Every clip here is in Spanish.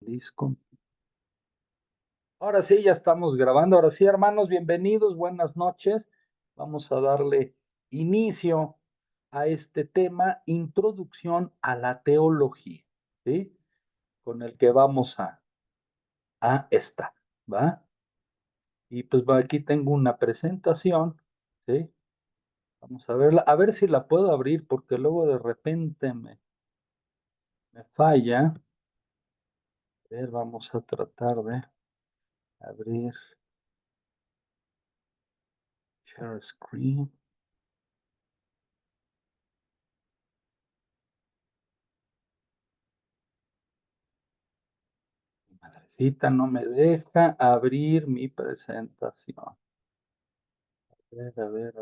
Disco. Ahora sí, ya estamos grabando. Ahora sí, hermanos, bienvenidos, buenas noches. Vamos a darle inicio a este tema, introducción a la teología, ¿sí? Con el que vamos a estar, ¿va? Y pues aquí tengo una presentación, ¿sí? Vamos a verla, a ver si la puedo abrir, porque luego de repente me falla. A ver, vamos a tratar de abrir share screen. Madrecita no me deja abrir mi presentación. A ver, a ver.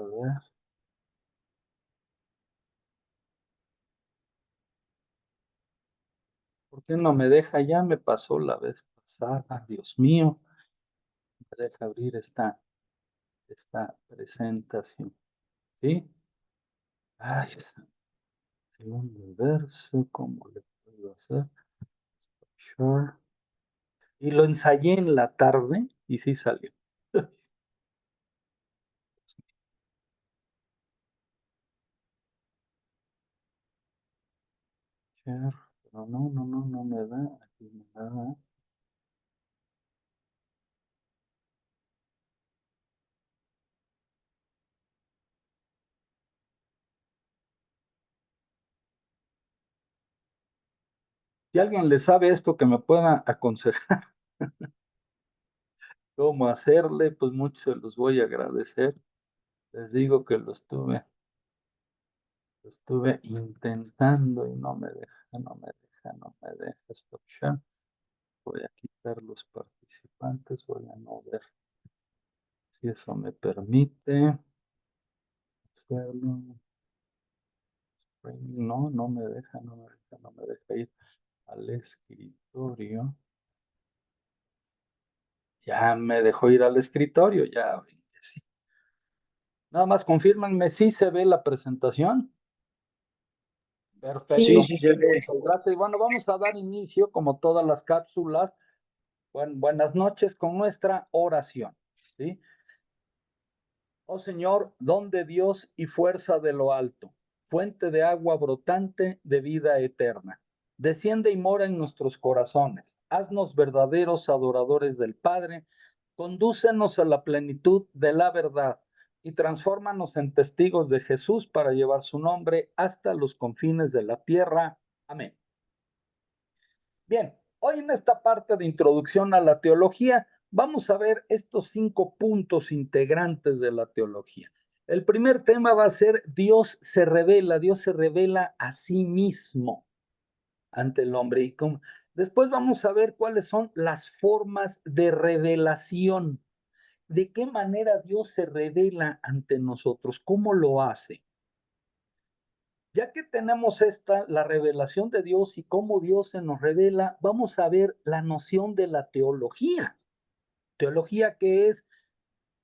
¿Por qué no me deja? Ya me pasó la vez pasada. Dios mío. Me deja abrir esta presentación. ¿Sí? Ay, segundo verso, ¿cómo le puedo hacer? Sure. Y lo ensayé en la tarde y sí salió. Share. Pero no me da. Aquí me da. Si alguien le sabe esto que me pueda aconsejar cómo hacerle, pues mucho se los voy a agradecer. Les digo que lo estuve intentando y no me deja, no me deja stop share. Voy a quitar los participantes, voy a no ver si eso me permite hacerlo. No me deja, no me deja ir al escritorio. Ya me dejó ir al escritorio, ya. Sí. Nada más confírmenme si se ve la presentación. Perfecto. Sí, sí se ve. Muchas gracias. Y bueno, vamos a dar inicio, como todas las cápsulas. Buenas noches con nuestra oración. ¿Sí? Oh Señor, don de Dios y fuerza de lo alto, fuente de agua brotante de vida eterna. Desciende y mora en nuestros corazones. Haznos verdaderos adoradores del Padre. Condúcenos a la plenitud de la verdad y transfórmanos en testigos de Jesús para llevar su nombre hasta los confines de la tierra. Amén. Bien, hoy en esta parte de introducción a la teología, vamos a ver estos 5 puntos integrantes de la teología. El primer tema va a ser Dios se revela a sí mismo ante el hombre. Después vamos a ver cuáles son las formas de revelación. ¿De qué manera Dios se revela ante nosotros? ¿Cómo lo hace? Ya que tenemos la revelación de Dios y cómo Dios se nos revela, vamos a ver la noción de la teología. Teología que es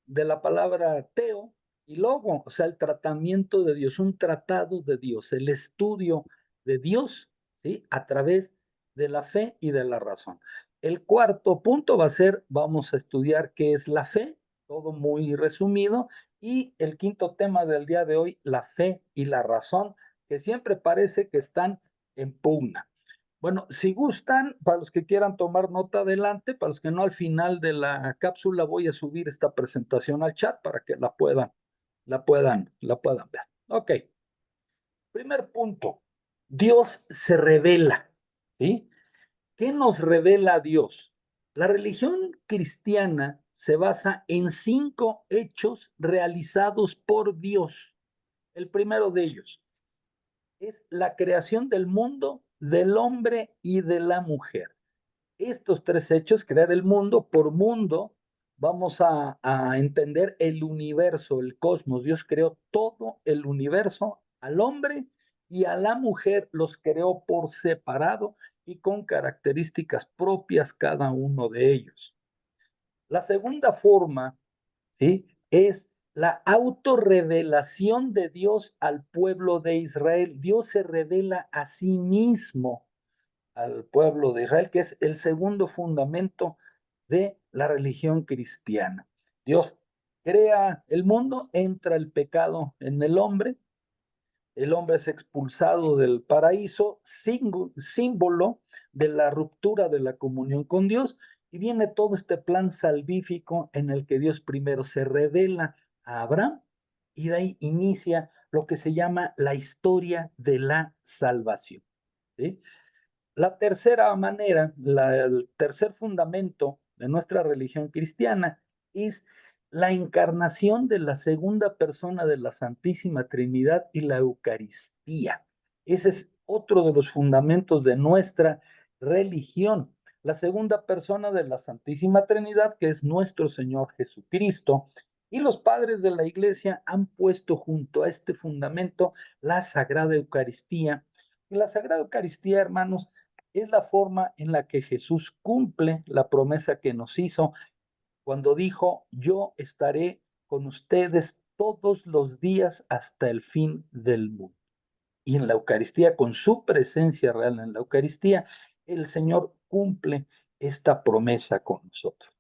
de la palabra teo y logo, o sea, el tratamiento de Dios, un tratado de Dios, el estudio de Dios, ¿sí? A través de la fe y de la razón. El cuarto punto va a ser, vamos a estudiar qué es la fe, todo muy resumido, y el quinto tema del día de hoy, la fe y la razón, que siempre parece que están en pugna. Bueno, si gustan, para los que quieran tomar nota adelante, para los que no, al final de la cápsula voy a subir esta presentación al chat para que la puedan ver. Ok. Primer punto. Dios se revela, ¿sí? ¿Qué nos revela Dios? La religión cristiana se basa en 5 hechos realizados por Dios. El primero de ellos es la creación del mundo, del hombre y de la mujer. Estos 3 hechos, crear el mundo, por mundo, vamos a entender el universo, el cosmos. Dios creó todo el universo, al hombre y a la mujer los creó por separado y con características propias cada uno de ellos. La segunda forma, ¿sí? Es la autorrevelación de Dios al pueblo de Israel. Dios se revela a sí mismo al pueblo de Israel, que es el segundo fundamento de la religión cristiana. Dios crea el mundo, entra el pecado en el hombre es expulsado del paraíso, símbolo de la ruptura de la comunión con Dios, y viene todo este plan salvífico en el que Dios primero se revela a Abraham y de ahí inicia lo que se llama la historia de la salvación. ¿Sí? La tercera manera, el tercer fundamento de nuestra religión cristiana es la encarnación de la segunda persona de la Santísima Trinidad y la Eucaristía. Ese es otro de los fundamentos de nuestra religión. La segunda persona de la Santísima Trinidad, que es nuestro Señor Jesucristo, y los padres de la Iglesia han puesto junto a este fundamento la Sagrada Eucaristía. Y la Sagrada Eucaristía, hermanos, es la forma en la que Jesús cumple la promesa que nos hizo cuando dijo, yo estaré con ustedes todos los días hasta el fin del mundo. Y en la Eucaristía, con su presencia real en la Eucaristía, el Señor cumple esta promesa con nosotros.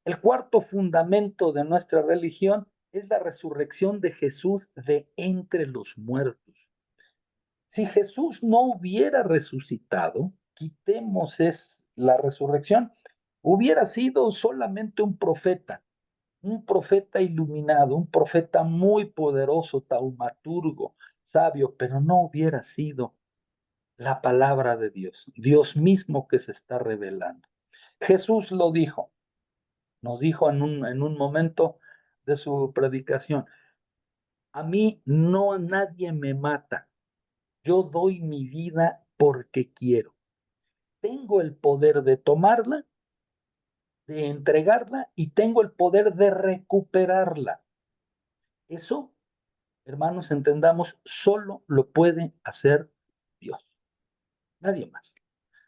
El cuarto fundamento de nuestra religión es la resurrección de Jesús de entre los muertos. Si Jesús no hubiera resucitado, quitemos la resurrección, hubiera sido solamente un profeta iluminado, un profeta muy poderoso, taumaturgo, sabio, pero no hubiera sido la palabra de Dios, Dios mismo que se está revelando. Jesús lo dijo, nos dijo en un momento de su predicación, a mí no nadie me mata, yo doy mi vida porque quiero. Tengo el poder de tomarla, de entregarla y tengo el poder de recuperarla. Eso, hermanos, entendamos, solo lo puede hacer Dios, nadie más.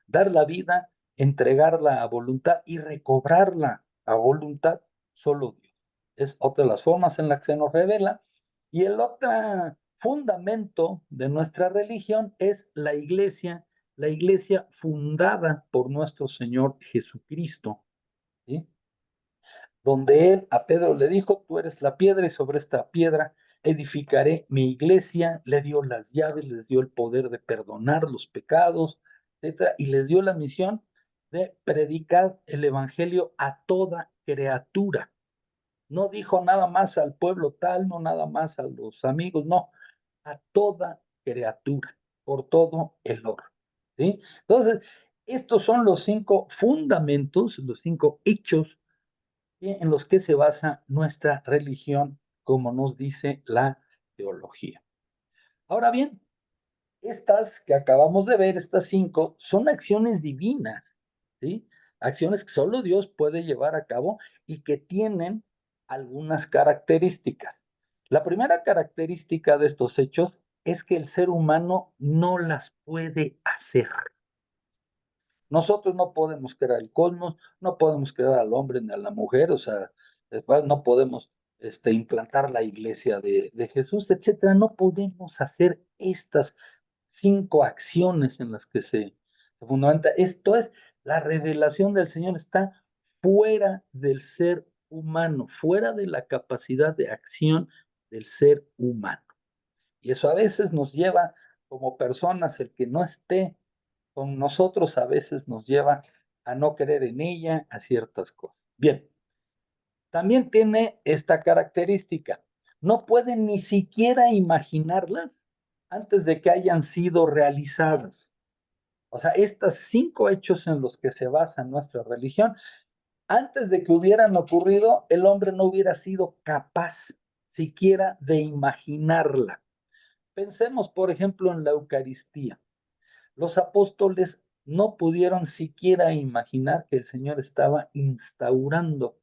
Dar la vida, entregarla a voluntad y recobrarla a voluntad, solo Dios. Es otra de las formas en las que se nos revela. Y el otro fundamento de nuestra religión es la iglesia fundada por nuestro Señor Jesucristo, ¿sí? Donde él a Pedro le dijo, tú eres la piedra y sobre esta piedra edificaré mi iglesia, le dio las llaves, les dio el poder de perdonar los pecados, etcétera, y les dio la misión de predicar el evangelio a toda criatura. No dijo nada más al pueblo tal, no nada más a los amigos, no, a toda criatura, por todo el oro. ¿Sí? Entonces, estos son los 5 fundamentos, los 5 hechos en los que se basa nuestra religión, como nos dice la teología. Ahora bien, estas que acabamos de ver, estas 5, son acciones divinas, ¿sí? Acciones que solo Dios puede llevar a cabo y que tienen algunas características. La primera característica de estos hechos es que el ser humano no las puede hacer. Nosotros no podemos crear el cosmos, no podemos crear al hombre ni a la mujer, o sea, después no podemos implantar la iglesia de Jesús, etcétera. No podemos hacer estas 5 acciones en las que se fundamenta. Esto es, la revelación del Señor está fuera del ser humano, fuera de la capacidad de acción del ser humano. Y eso a veces nos lleva como personas, el que no esté con nosotros a veces nos lleva a no creer en ella, a ciertas cosas. Bien, también tiene esta característica. No pueden ni siquiera imaginarlas antes de que hayan sido realizadas. O sea, estos 5 hechos en los que se basa nuestra religión, antes de que hubieran ocurrido, el hombre no hubiera sido capaz siquiera de imaginarla. Pensemos, por ejemplo, en la Eucaristía. Los apóstoles no pudieron siquiera imaginar que el Señor estaba instaurando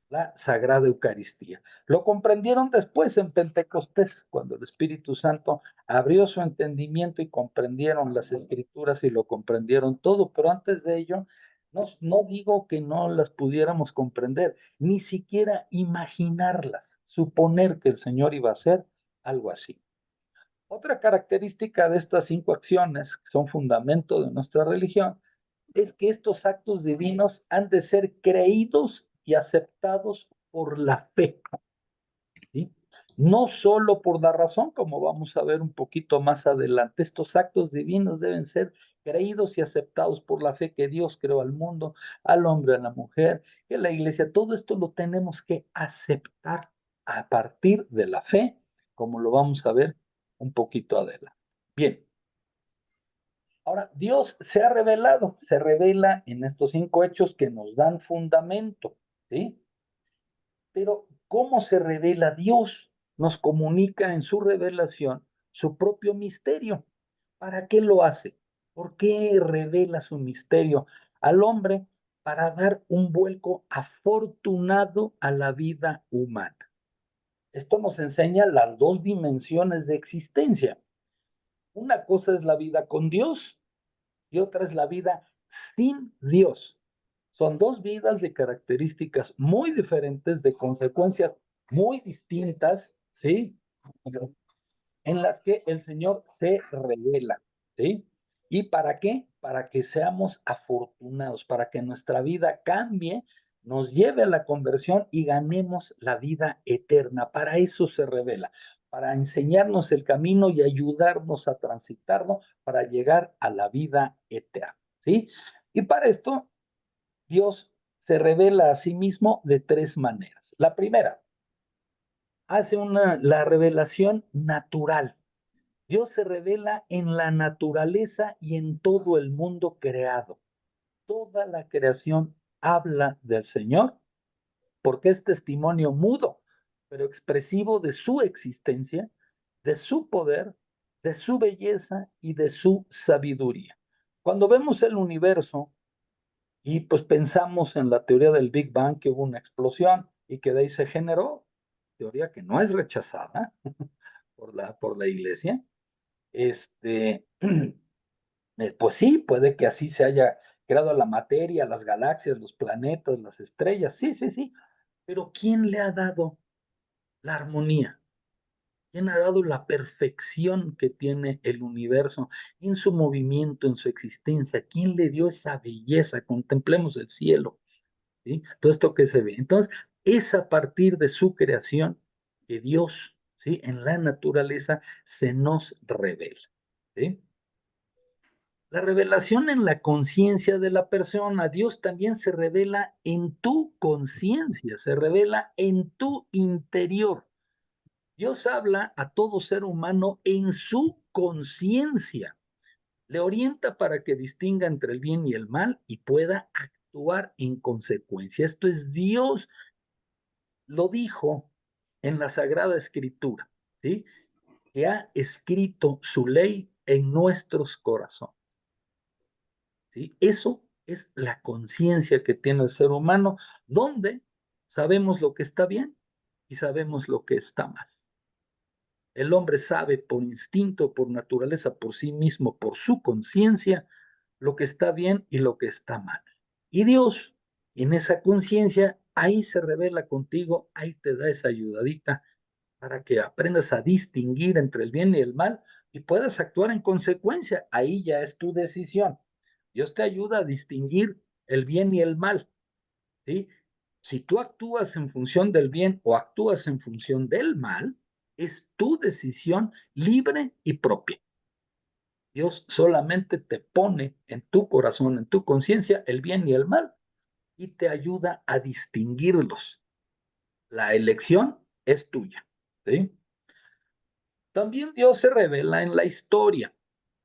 la Sagrada Eucaristía. Lo comprendieron después en Pentecostés, cuando el Espíritu Santo abrió su entendimiento y comprendieron las Escrituras y lo comprendieron todo, pero antes de ello, no digo que no las pudiéramos comprender, ni siquiera imaginarlas, suponer que el Señor iba a hacer algo así. Otra característica de estas 5 acciones, que son fundamento de nuestra religión, es que estos actos divinos han de ser creídos y aceptados por la fe, ¿sí? No solo por la razón, como vamos a ver un poquito más adelante. Estos actos divinos deben ser creídos y aceptados por la fe que Dios creó al mundo, al hombre, a la mujer, que la iglesia. Todo esto lo tenemos que aceptar a partir de la fe, como lo vamos a ver un poquito adelante. Bien. Ahora, Dios se revela en estos 5 hechos que nos dan fundamento, ¿sí? Pero, ¿cómo se revela Dios? Nos comunica en su revelación su propio misterio. ¿Para qué lo hace? ¿Por qué revela su misterio al hombre? Para dar un vuelco afortunado a la vida humana. Esto nos enseña las 2 dimensiones de existencia. Una cosa es la vida con Dios y otra es la vida sin Dios. Son 2 vidas de características muy diferentes, de consecuencias muy distintas, ¿sí? En las que el Señor se revela, ¿sí? ¿Y para qué? Para que seamos afortunados, para que nuestra vida cambie, nos lleve a la conversión y ganemos la vida eterna. Para eso se revela, para enseñarnos el camino y ayudarnos a transitarlo para llegar a la vida eterna, ¿sí? Y para esto, Dios se revela a sí mismo de 3 maneras. La primera, hace la revelación natural. Dios se revela en la naturaleza y en todo el mundo creado. Toda la creación habla del Señor porque es testimonio mudo, pero expresivo de su existencia, de su poder, de su belleza y de su sabiduría. Cuando vemos el universo y pues pensamos en la teoría del Big Bang, que hubo una explosión y que de ahí se generó, teoría que no es rechazada por la iglesia, este, pues sí, puede que así se haya creado la materia, las galaxias, los planetas, las estrellas, sí, sí, sí, pero ¿quién le ha dado la armonía? ¿Quién ha dado la perfección que tiene el universo en su movimiento, en su existencia? ¿Quién le dio esa belleza? Contemplemos el cielo, ¿sí? Todo esto que se ve. Entonces, es a partir de su creación que Dios, ¿sí? En la naturaleza se nos revela, ¿sí? La revelación en la conciencia de la persona, Dios también se revela en tu conciencia, se revela en tu interior. Dios habla a todo ser humano en su conciencia, le orienta para que distinga entre el bien y el mal y pueda actuar en consecuencia. Esto es Dios lo dijo en la Sagrada Escritura, ¿sí? Que ha escrito su ley en nuestros corazones. ¿Sí? Eso es la conciencia que tiene el ser humano, donde sabemos lo que está bien y sabemos lo que está mal. El hombre sabe por instinto, por naturaleza, por sí mismo, por su conciencia, lo que está bien y lo que está mal. Y Dios, en esa conciencia, ahí se revela contigo, ahí te da esa ayudadita para que aprendas a distinguir entre el bien y el mal y puedas actuar en consecuencia. Ahí ya es tu decisión. Dios te ayuda a distinguir el bien y el mal, ¿sí? Si tú actúas en función del bien o actúas en función del mal, es tu decisión libre y propia. Dios solamente te pone en tu corazón, en tu conciencia, el bien y el mal y te ayuda a distinguirlos. La elección es tuya, ¿sí? También Dios se revela en la historia.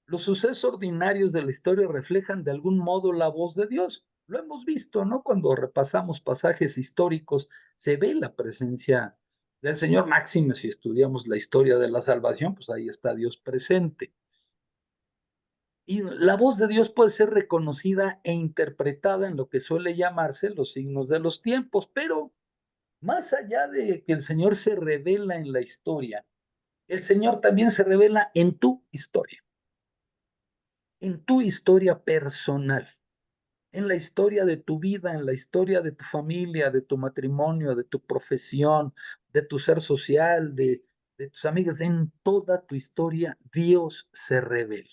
Los sucesos ordinarios de la historia reflejan de algún modo la voz de Dios. Lo hemos visto, ¿no? Cuando repasamos pasajes históricos, se ve la presencia del Señor máximo. Si estudiamos la historia de la salvación, pues ahí está Dios presente. Y la voz de Dios puede ser reconocida e interpretada en lo que suele llamarse los signos de los tiempos, pero más allá de que el Señor se revela en la historia, el Señor también se revela en tu historia personal, en la historia de tu vida, en la historia de tu familia, de tu matrimonio, de tu profesión, de tu ser social, de tus amigas, en toda tu historia, Dios se revela.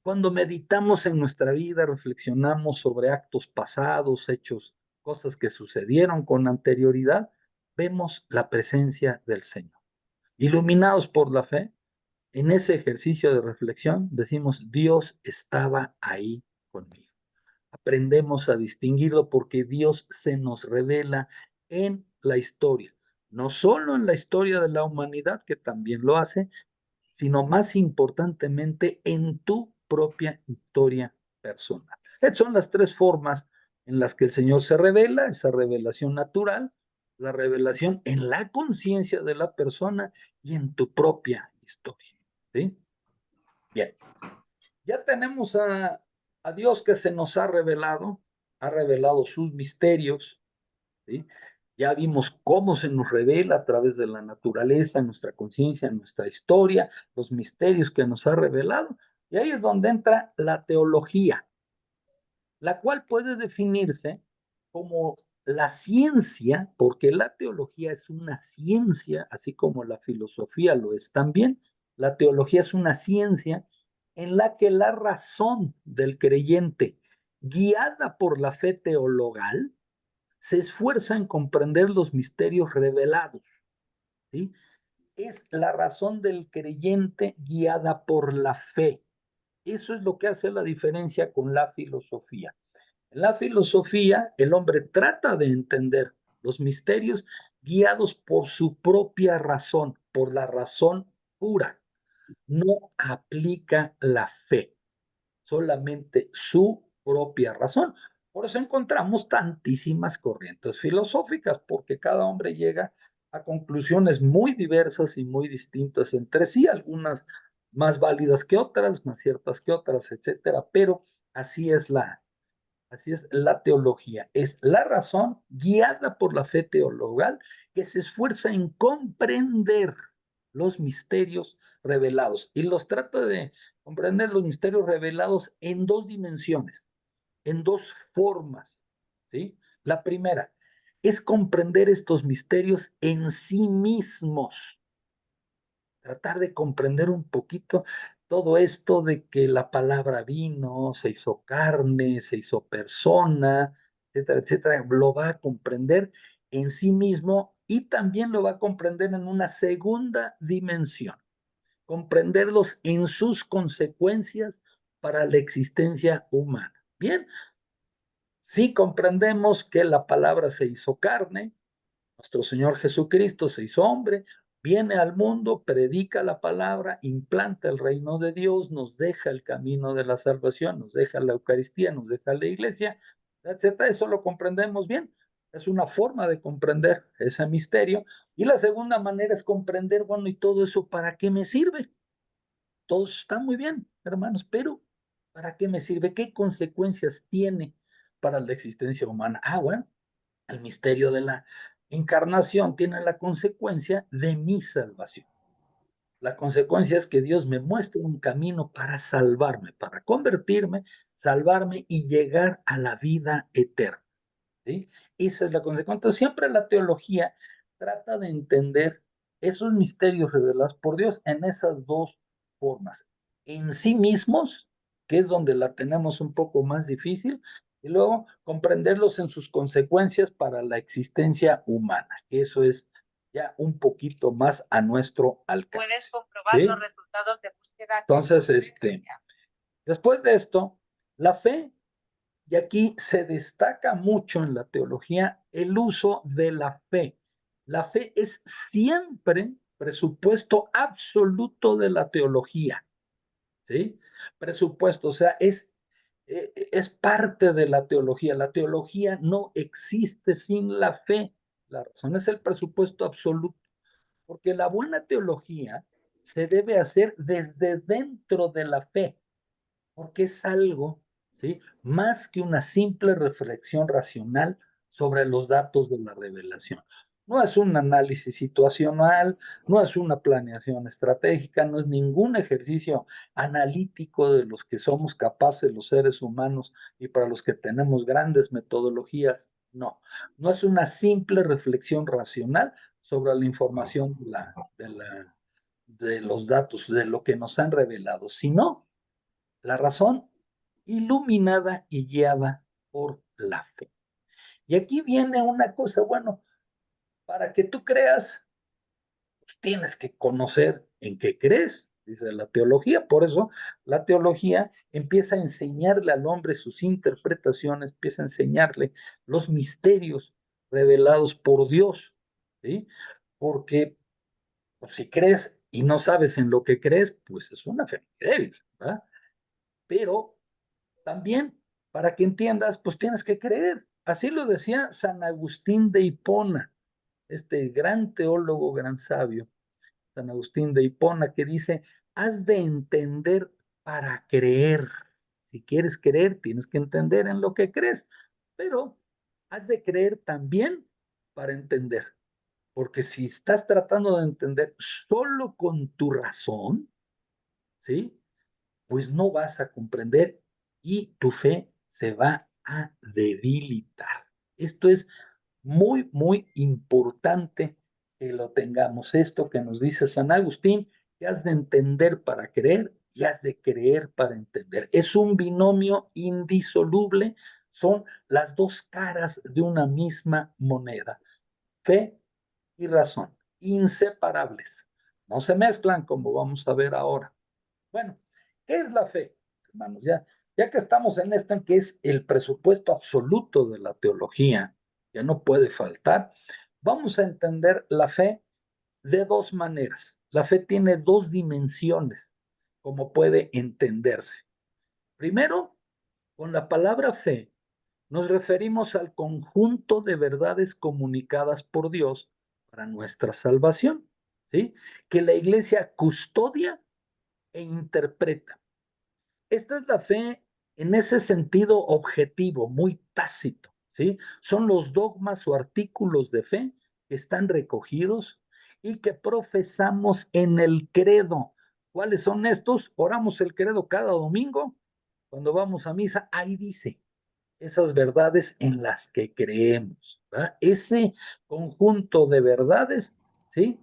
Cuando meditamos en nuestra vida, reflexionamos sobre actos pasados, hechos, cosas que sucedieron con anterioridad, vemos la presencia del Señor. Iluminados por la fe, en ese ejercicio de reflexión decimos, Dios estaba ahí conmigo. Aprendemos a distinguirlo porque Dios se nos revela en la historia, no solo en la historia de la humanidad, que también lo hace, sino más importantemente en tu propia historia personal. Estas son las tres formas en las que el Señor se revela: esa revelación natural, la revelación en la conciencia de la persona y en tu propia historia. ¿Sí? Bien, ya tenemos a Dios que se nos ha revelado sus misterios, ¿sí? Ya vimos cómo se nos revela a través de la naturaleza, nuestra conciencia, nuestra historia, los misterios que nos ha revelado. Y ahí es donde entra la teología, la cual puede definirse como la ciencia, porque la teología es una ciencia, así como la filosofía lo es también. La teología es una ciencia en la que la razón del creyente, guiada por la fe teologal, se esfuerza en comprender los misterios revelados, ¿sí? Es la razón del creyente guiada por la fe. Eso es lo que hace la diferencia con la filosofía. En la filosofía, el hombre trata de entender los misterios guiados por su propia razón, por la razón pura. No aplica la fe, solamente su propia razón. Por eso encontramos tantísimas corrientes filosóficas, porque cada hombre llega a conclusiones muy diversas y muy distintas entre sí, algunas más válidas que otras, más ciertas que otras, etcétera, pero así es la teología, es la razón guiada por la fe teologal que se esfuerza en comprender los misterios revelados y los trata de comprender los misterios revelados en dos dimensiones, en dos formas, ¿sí? La primera es comprender estos misterios en sí mismos, tratar de comprender un poquito todo esto de que la palabra vino, se hizo carne, se hizo persona, etcétera, etcétera, lo va a comprender en sí mismo y también lo va a comprender en una segunda dimensión, comprenderlos en sus consecuencias para la existencia humana. Bien, si comprendemos que la palabra se hizo carne, nuestro Señor Jesucristo se hizo hombre, viene al mundo, predica la palabra, implanta el reino de Dios, nos deja el camino de la salvación, nos deja la Eucaristía, nos deja la iglesia, etcétera. Eso lo comprendemos bien. Es una forma de comprender ese misterio. Y la segunda manera es comprender, bueno, ¿y todo eso para qué me sirve? Todo eso está muy bien, hermanos, pero ¿para qué me sirve? ¿Qué consecuencias tiene para la existencia humana? Ah, bueno, el misterio de la encarnación tiene la consecuencia de mi salvación. La consecuencia es que Dios me muestra un camino para salvarme, para convertirme, salvarme y llegar a la vida eterna. ¿Sí? Esa es la consecuencia. Entonces, siempre la teología trata de entender esos misterios revelados por Dios en esas dos formas. En sí mismos, que es donde la tenemos un poco más difícil, y luego comprenderlos en sus consecuencias para la existencia humana, que eso es ya un poquito más a nuestro alcance. Puedes comprobar, ¿sí?, los resultados de búsqueda. Entonces, después de esto, la fe. Y aquí se destaca mucho en la teología el uso de la fe. La fe es siempre presupuesto absoluto de la teología, ¿sí? Presupuesto, o sea, es parte de la teología. La teología no existe sin la fe. La razón es el presupuesto absoluto, porque la buena teología se debe hacer desde dentro de la fe, porque es algo, ¿sí?, más que una simple reflexión racional sobre los datos de la revelación. No es un análisis situacional, no es una planeación estratégica, no es ningún ejercicio analítico de los que somos capaces los seres humanos y para los que tenemos grandes metodologías. No, no es una simple reflexión racional sobre la información de los datos, de lo que nos han revelado, sino la razón iluminada y guiada por la fe. Y aquí viene una cosa, bueno, para que tú creas, pues tienes que conocer en qué crees, dice la teología. Por eso la teología empieza a enseñarle al hombre sus interpretaciones, empieza a enseñarle los misterios revelados por Dios, ¿sí? Porque pues, si crees y no sabes en lo que crees, pues es una fe débil, ¿verdad? Pero también, para que entiendas, pues tienes que creer. Así lo decía San Agustín de Hipona, este gran teólogo, gran sabio, San Agustín de Hipona, que dice, has de entender para creer. Si quieres creer, tienes que entender en lo que crees, pero has de creer también para entender. Porque si estás tratando de entender solo con tu razón, ¿sí? Pues no vas a comprender y tu fe se va a debilitar. Esto es muy, muy importante que lo tengamos. Esto que nos dice San Agustín, que has de entender para creer y has de creer para entender. Es un binomio indisoluble, son las dos caras de una misma moneda. Fe y razón, inseparables. No se mezclan como vamos a ver ahora. Bueno, ¿qué es la fe, hermanos? Ya que estamos en esto, en que es el presupuesto absoluto de la teología, que no puede faltar, vamos a entender la fe de dos maneras. La fe tiene dos dimensiones, como puede entenderse. Primero, con la palabra fe, nos referimos al conjunto de verdades comunicadas por Dios para nuestra salvación, ¿sí? Que la iglesia custodia e interpreta. Esta es la fe en ese sentido objetivo, muy tácito, ¿sí? Son los dogmas o artículos de fe que están recogidos y que profesamos en el credo. ¿Cuáles son estos? Oramos el credo cada domingo. Cuando vamos a misa, ahí dice esas verdades en las que creemos, ¿verdad? Ese conjunto de verdades, ¿sí?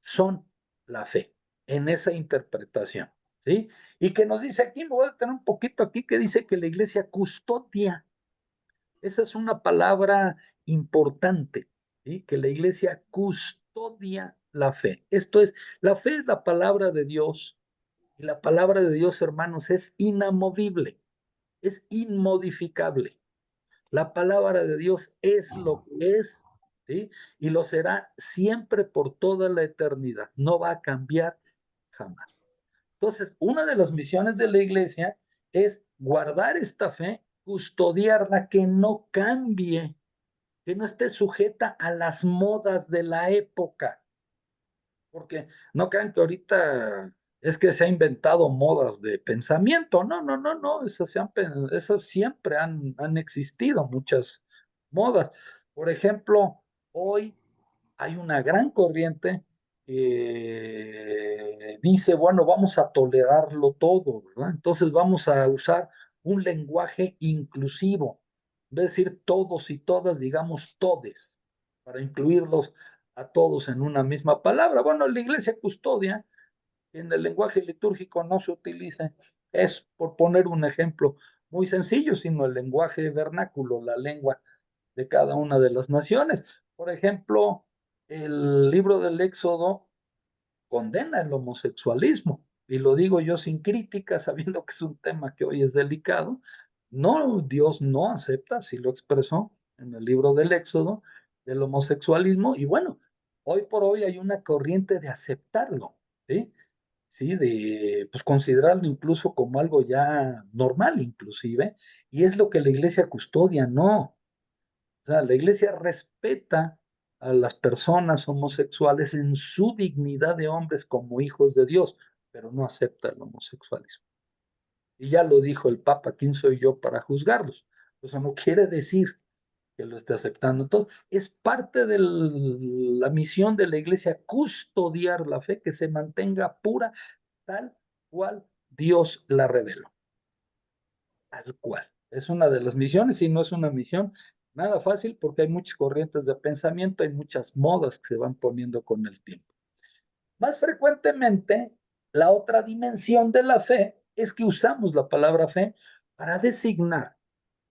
Son la fe, en esa interpretación, ¿sí? Y que nos dice aquí, me voy a detener un poquito aquí, que dice que la iglesia custodia. Esa es una palabra importante, ¿sí? Que la iglesia custodia la fe. Esto es, la fe es la palabra de Dios, y la palabra de Dios, hermanos, es inamovible, es inmodificable. La palabra de Dios es lo que es, ¿sí? Y lo será siempre por toda la eternidad. No va a cambiar jamás. Entonces, una de las misiones de la iglesia es guardar esta fe, custodiarla, que no cambie, que no esté sujeta a las modas de la época. Porque no crean que ahorita es que se ha inventado modas de pensamiento. No, no, no, no. Esas siempre han existido, muchas modas. Por ejemplo, hoy hay una gran corriente que dice, bueno, vamos a tolerarlo todo, ¿verdad? Entonces vamos a usar un lenguaje inclusivo. En vez de decir todos y todas, digamos todes, para incluirlos a todos en una misma palabra. Bueno, la iglesia custodia, en el lenguaje litúrgico no se utiliza, es por poner un ejemplo muy sencillo, sino el lenguaje vernáculo, la lengua de cada una de las naciones. Por ejemplo, el libro del Éxodo condena el homosexualismo, y lo digo yo sin crítica, sabiendo que es un tema que hoy es delicado. No, Dios no acepta, así lo expresó en el libro del Éxodo, del homosexualismo, y bueno, hoy por hoy hay una corriente de aceptarlo, ¿sí? Sí, de pues considerarlo incluso como algo ya normal, inclusive, y es lo que la iglesia custodia, no. O sea, la iglesia respeta a las personas homosexuales en su dignidad de hombres como hijos de Dios, pero no acepta el homosexualismo. Y ya lo dijo el Papa, ¿quién soy yo para juzgarlos? Eso no quiere decir que lo esté aceptando. Entonces, es parte de la misión de la iglesia custodiar la fe, que se mantenga pura, tal cual Dios la reveló. Tal cual. Es una de las misiones y no es una misión Nada fácil porque hay muchas corrientes de pensamiento, hay muchas modas que se van poniendo con el tiempo. Más frecuentemente, la otra dimensión de la fe es que usamos la palabra fe para designar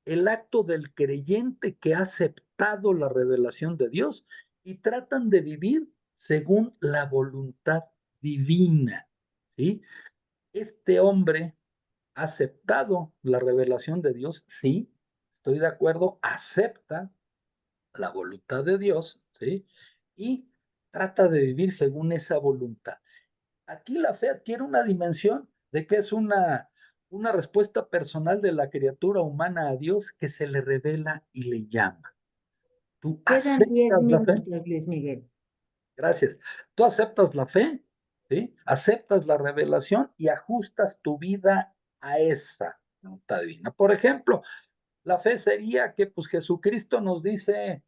el acto del creyente que ha aceptado la revelación de Dios y tratan de vivir según la voluntad divina, ¿sí? Este hombre ha aceptado la revelación de Dios, sí, estoy de acuerdo, acepta la voluntad de Dios, ¿sí? Y trata de vivir según esa voluntad. Aquí la fe adquiere una dimensión de que es una respuesta personal de la criatura humana a Dios que se le revela y le llama. ¿Tú Quedan 10 aceptas la fe? minutos, Luis Miguel. Gracias. ¿Tú aceptas la fe? ¿Sí? Aceptas la revelación y ajustas tu vida a esa voluntad divina. Por ejemplo, la fe sería que pues Jesucristo nos dice,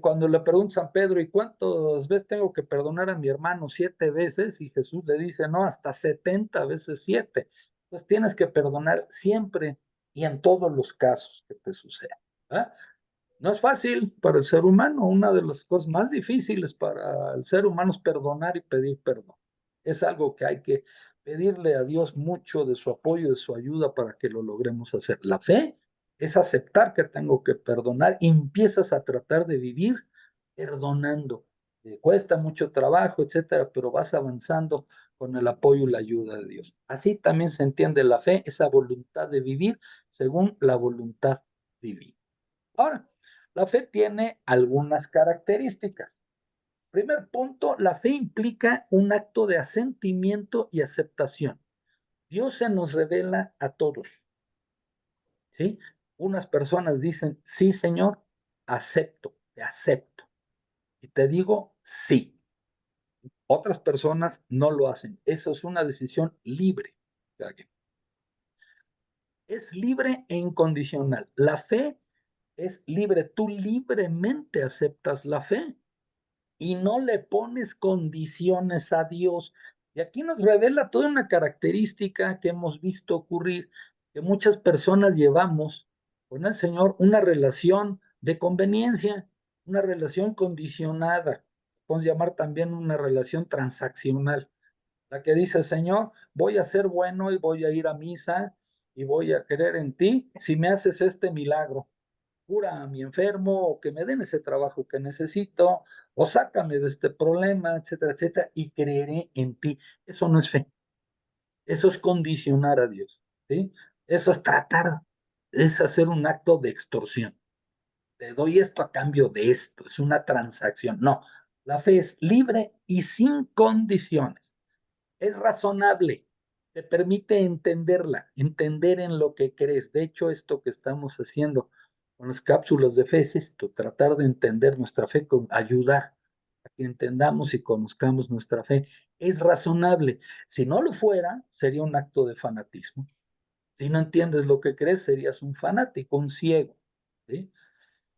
cuando le pregunta a San Pedro, ¿y cuántas veces tengo que perdonar a mi hermano? 7 veces. Y Jesús le dice, no, hasta 70 veces 7. Entonces tienes que perdonar siempre y en todos los casos que te sucedan. ¿Ah? No es fácil para el ser humano. Una de las cosas más difíciles para el ser humano es perdonar y pedir perdón. Es algo que hay que pedirle a Dios mucho de su apoyo, de su ayuda para que lo logremos hacer. La fe es aceptar que tengo que perdonar y empiezas a tratar de vivir perdonando. Cuesta mucho trabajo, etcétera, pero vas avanzando con el apoyo y la ayuda de Dios. Así también se entiende la fe, esa voluntad de vivir según la voluntad divina. Ahora, la fe tiene algunas características. Primer punto, la fe implica un acto de asentimiento y aceptación. Dios se nos revela a todos, ¿sí? Unas personas dicen, sí, Señor, acepto, te acepto. Y te digo, sí. Otras personas no lo hacen. Eso es una decisión libre. Es libre e incondicional. La fe es libre. Tú libremente aceptas la fe y no le pones condiciones a Dios. Y aquí nos revela toda una característica que hemos visto ocurrir, que muchas personas llevamos con el Señor una relación de conveniencia, una relación condicionada, podemos llamar también una relación transaccional, la que dice, Señor, voy a ser bueno y voy a ir a misa y voy a creer en ti si me haces este milagro. Cura a mi enfermo, o que me den ese trabajo que necesito, o sácame de este problema, etcétera, etcétera, y creeré en ti. Eso no es fe, eso es condicionar a Dios, ¿sí? Eso es tratar, es hacer un acto de extorsión. Te doy esto a cambio de esto, es una transacción. No, la fe es libre y sin condiciones. Es razonable, te permite entenderla, entender en lo que crees. De hecho, esto que estamos haciendo con las cápsulas de fe es esto, tratar de entender nuestra fe, con ayudar a que entendamos y conozcamos nuestra fe. Es razonable. Si no lo fuera, sería un acto de fanatismo. Si no entiendes lo que crees, serías un fanático, un ciego. ¿Sí?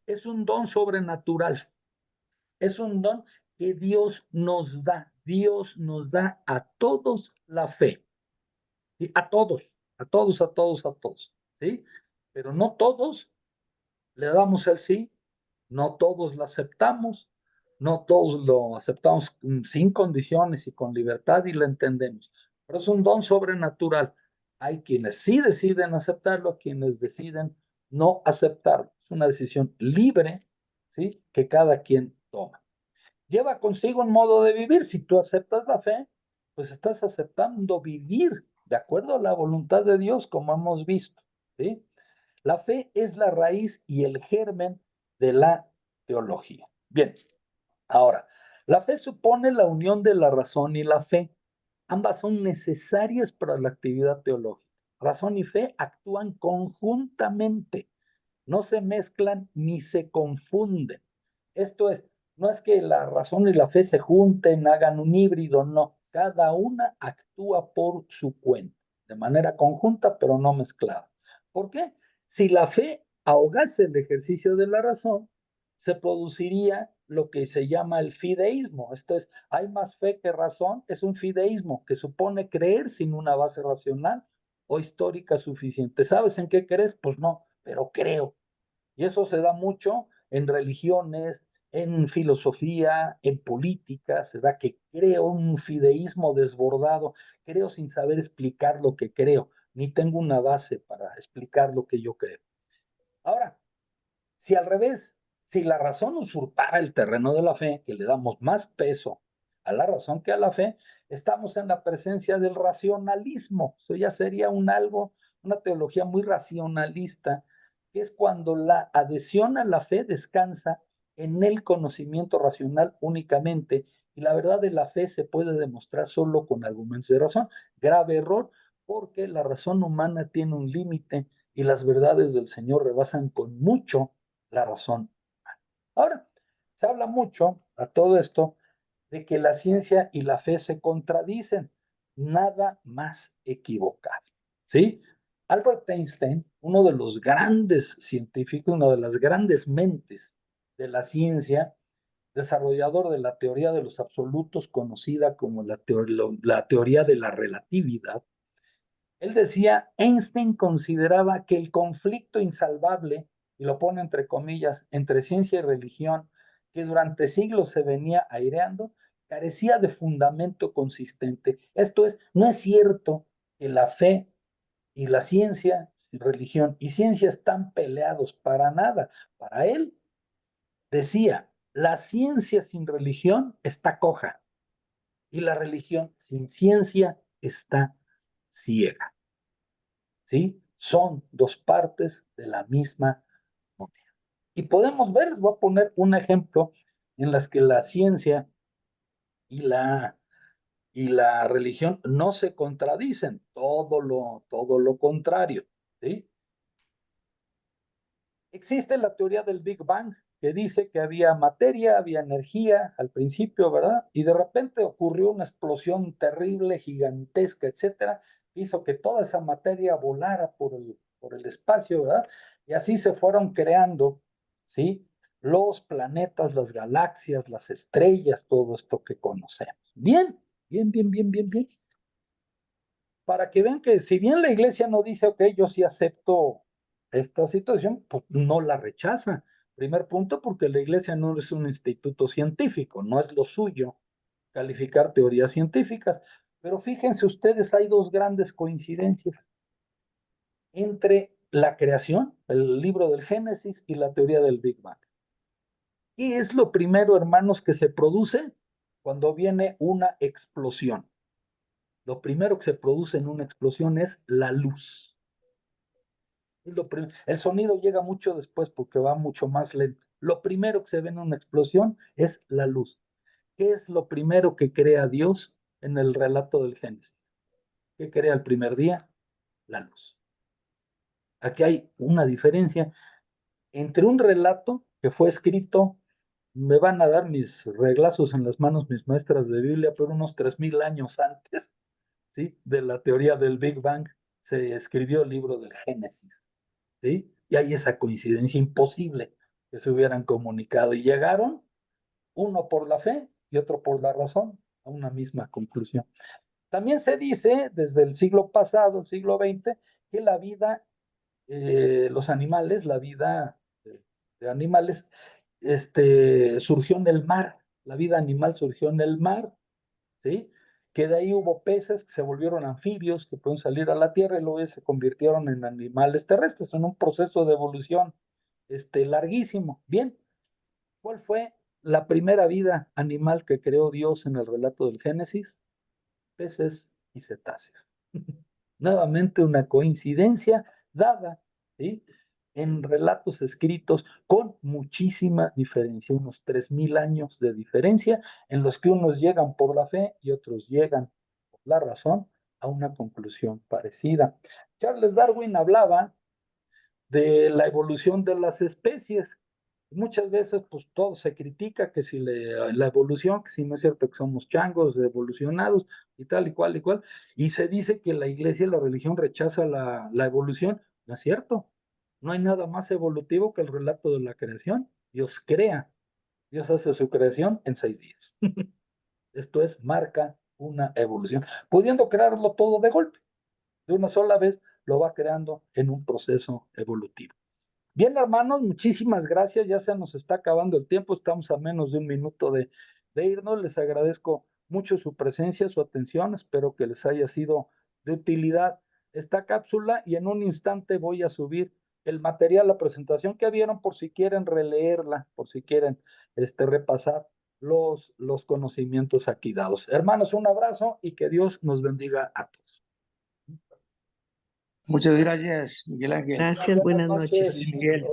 Es un don sobrenatural. Es un don que Dios nos da. Dios nos da a todos la fe. ¿Sí? A todos, a todos, a todos, a todos. ¿Sí? Pero no todos le damos el sí, no todos lo aceptamos, no todos lo aceptamos sin condiciones y con libertad y lo entendemos. Pero es un don sobrenatural. Hay quienes sí deciden aceptarlo, quienes deciden no aceptarlo. Es una decisión libre, ¿sí? Que cada quien toma. Lleva consigo un modo de vivir. Si tú aceptas la fe, pues estás aceptando vivir de acuerdo a la voluntad de Dios, como hemos visto, ¿sí? La fe es la raíz y el germen de la teología. Bien, ahora, la fe supone la unión de la razón y la fe. Ambas son necesarias para la actividad teológica. Razón y fe actúan conjuntamente, no se mezclan ni se confunden. Esto es, no es que la razón y la fe se junten, hagan un híbrido, no. Cada una actúa por su cuenta, de manera conjunta, pero no mezclada. ¿Por qué? Si la fe ahogase el ejercicio de la razón, se produciría lo que se llama el fideísmo. Esto es, hay más fe que razón, es un fideísmo que supone creer sin una base racional o histórica suficiente. ¿Sabes en qué crees? Pues no, pero creo. Y eso se da mucho en religiones, en filosofía, en política, se da que creo un fideísmo desbordado, creo sin saber explicar lo que creo, ni tengo una base para explicar lo que yo creo. Ahora, si al revés, si la razón usurpara el terreno de la fe, que le damos más peso a la razón que a la fe, estamos en la presencia del racionalismo. Eso ya sería una teología muy racionalista, que es cuando la adhesión a la fe descansa en el conocimiento racional únicamente, y la verdad de la fe se puede demostrar solo con argumentos de razón. Grave error, porque la razón humana tiene un límite y las verdades del Señor rebasan con mucho la razón. Ahora, se habla mucho a todo esto de que la ciencia y la fe se contradicen. Nada más equivocado. ¿Sí? Albert Einstein, uno de los grandes científicos, una de las grandes mentes de la ciencia, desarrollador de la teoría de los absolutos, conocida como la teoría de la relatividad, él decía, Einstein consideraba que el conflicto insalvable, y lo pone entre comillas, entre ciencia y religión, que durante siglos se venía aireando, carecía de fundamento consistente. Esto es, no es cierto que la fe y la ciencia, religión y ciencia están peleados para nada. Para él, decía, la ciencia sin religión está coja y la religión sin ciencia está ciega. ¿Sí? Son dos partes de la misma moneda. Y podemos ver, les voy a poner un ejemplo en las que la ciencia y la religión no se contradicen, todo lo contrario, ¿sí? Existe la teoría del Big Bang, que dice que había materia, había energía al principio, ¿verdad? Y de repente ocurrió una explosión terrible, gigantesca, etcétera, hizo que toda esa materia volara por el espacio, ¿verdad? Y así se fueron creando, ¿sí? Los planetas, las galaxias, las estrellas, todo esto que conocemos. Bien, bien, bien, bien, bien, bien. Para que vean que si bien la iglesia no dice, ok, yo sí acepto esta situación, pues no la rechaza. Primer punto, porque la iglesia no es un instituto científico, no es lo suyo calificar teorías científicas. Pero fíjense ustedes, hay dos grandes coincidencias entre la creación, el libro del Génesis, y la teoría del Big Bang. ¿Qué es lo primero, hermanos, que se produce cuando viene una explosión? Lo primero que se produce en una explosión es la luz. El sonido llega mucho después porque va mucho más lento. Lo primero que se ve en una explosión es la luz. ¿Qué es lo primero que crea Dios en el relato del Génesis? ¿Qué crea el primer día? La luz. Aquí hay una diferencia entre un relato que fue escrito, me van a dar mis reglazos en las manos mis maestras de Biblia, pero unos 3000 años antes, ¿sí? De la teoría del Big Bang, se escribió el libro del Génesis. ¿Sí? Y hay esa coincidencia imposible que se hubieran comunicado y llegaron, uno por la fe y otro por la razón, a una misma conclusión. También se dice desde el siglo pasado, el siglo XX, que la vida, los animales, la vida de animales, surgió en el mar, la vida animal surgió en el mar, ¿sí? Que de ahí hubo peces que se volvieron anfibios, que pueden salir a la tierra y luego se convirtieron en animales terrestres, en un proceso de evolución larguísimo. Bien, ¿cuál fue la primera vida animal que creó Dios en el relato del Génesis? Peces y cetáceos. Nuevamente una coincidencia dada, ¿sí? En relatos escritos con muchísima diferencia, unos 3000 años de diferencia, en los que unos llegan por la fe y otros llegan por la razón a una conclusión parecida. Charles Darwin hablaba de la evolución de las especies. Muchas veces, pues todo se critica que si la evolución, que si no es cierto que somos changos evolucionados y tal y cual, y se dice que la iglesia y la religión rechaza la evolución. No es cierto. No hay nada más evolutivo que el relato de la creación. Dios crea, Dios hace su creación en 6 días. Esto es, marca una evolución, pudiendo crearlo todo de golpe, de una sola vez, lo va creando en un proceso evolutivo. Bien, hermanos, muchísimas gracias. Ya se nos está acabando el tiempo. Estamos a menos de un minuto de irnos. Les agradezco mucho su presencia, su atención. Espero que les haya sido de utilidad esta cápsula y en un instante voy a subir el material, la presentación que vieron por si quieren releerla, por si quieren repasar los conocimientos aquí dados. Hermanos, un abrazo y que Dios nos bendiga a todos. Muchas gracias, Miguel Ángel. Gracias, buenas noches. Miguel.